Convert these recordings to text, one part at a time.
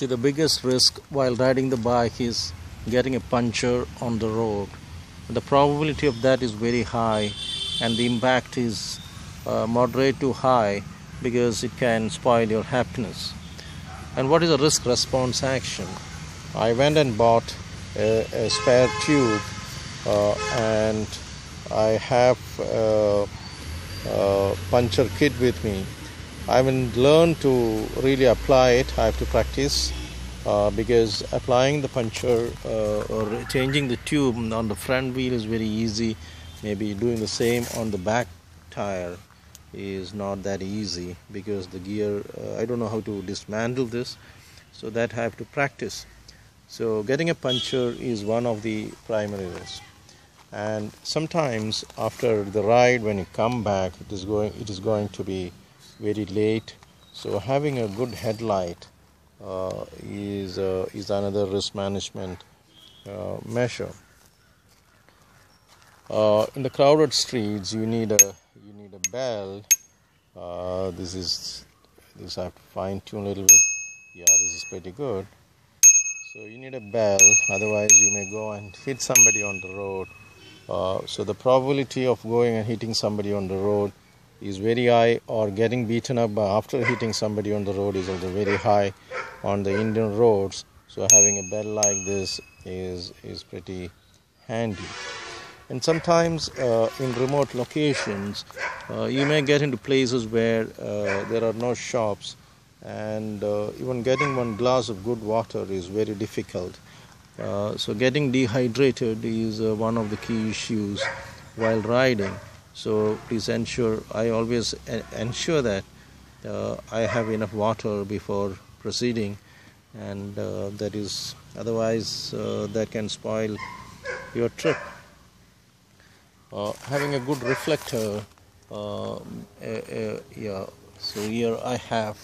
See, the biggest risk while riding the bike is getting a puncture on the road. The probability of that is very high, and the impact is moderate to high because it can spoil your happiness. And what is a risk response action? I went and bought a spare tube, and I have a puncture kit with me. I haven't learned to really apply it. I have to practice because applying the puncture or changing the tube on the front wheel is very easy. Maybe doing the same on the back tire is not that easy because the gear, I don't know how to dismantle this, so that I have to practice. So getting a puncture is one of the primary risks. And sometimes after the ride, when you come back, it is going to be very late. So having a good headlight is another risk management measure. In the crowded streets, you need a bell. This I have to fine tune a little bit. Yeah, this is pretty good. So you need a bell, otherwise you may go and hit somebody on the road. So the probability of going and hitting somebody on the road is very high, or getting beaten up after hitting somebody on the road is also very high on the Indian roads. So having a bell like this is pretty handy. And sometimes in remote locations, you may get into places where there are no shops, and even getting one glass of good water is very difficult. So getting dehydrated is one of the key issues while riding. So please ensure, I always ensure that I have enough water before proceeding, and that is, otherwise that can spoil your trip. Having a good reflector, yeah. So here I have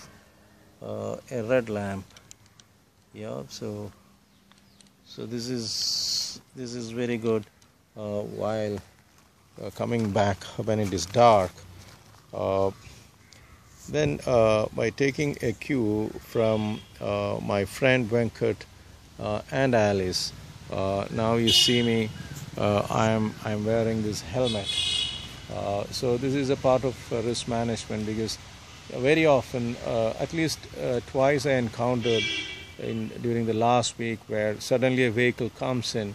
a red lamp. Yeah. So this is very good while coming back when it is dark. Then by taking a cue from my friend Venkat and Alice, now you see me. I'm wearing this helmet. So this is a part of risk management, because very often, at least twice I encountered during the last week, where suddenly a vehicle comes in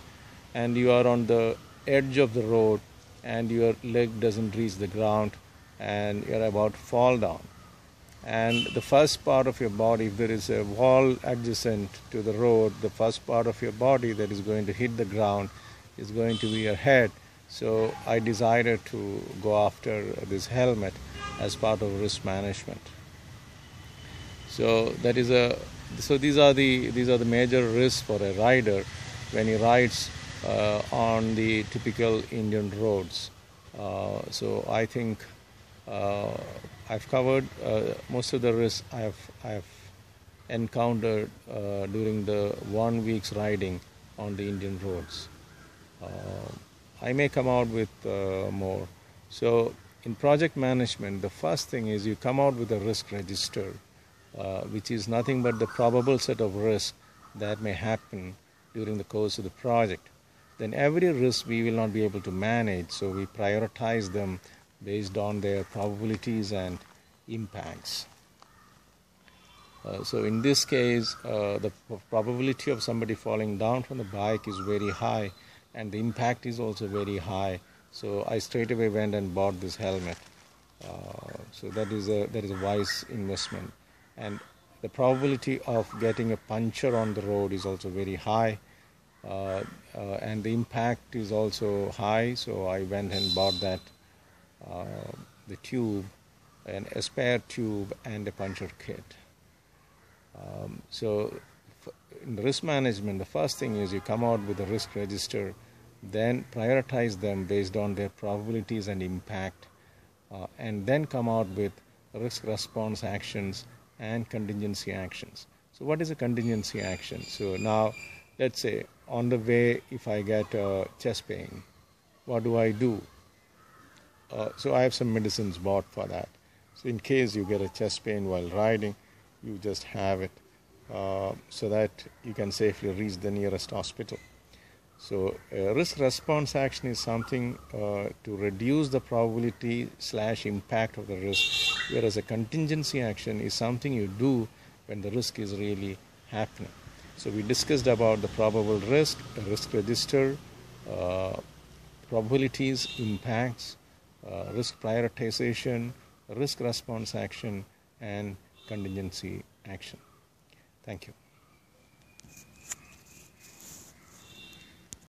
and you are on the edge of the road and your leg doesn't reach the ground and you're about to fall down. And the first part of your body, if there is a wall adjacent to the road, the first part of your body that is going to hit the ground is going to be your head. So I decided to go after this helmet as part of risk management. So these are the major risks for a rider when he rides on the typical Indian roads. So I think I've covered most of the risks I have encountered during the 1 week's riding on the Indian roads. I may come out with more. So in project management, the first thing is you come out with a risk register, which is nothing but the probable set of risks that may happen during the course of the project. Then every risk we will not be able to manage, so we prioritize them based on their probabilities and impacts. So in this case, the probability of somebody falling down from the bike is very high, and the impact is also very high. So I straight away went and bought this helmet. So that is a wise investment. And the probability of getting a puncture on the road is also very high, and the impact is also high. So I went and bought that, the tube, and a spare tube and a puncture kit. So in the risk management, the first thing is you come out with a risk register, then prioritize them based on their probabilities and impact, and then come out with risk response actions and contingency actions. So what is a contingency action? So now, let's say on the way, if I get chest pain, what do? So I have some medicines bought for that. So in case you get a chest pain while riding, you just have it. so that you can safely reach the nearest hospital. So risk response action is something to reduce the probability / impact of the risk, whereas a contingency action is something you do when the risk is really happening. So we discussed about the probable risk register, probabilities, impacts, risk prioritization, risk response action, and contingency action. Thank you.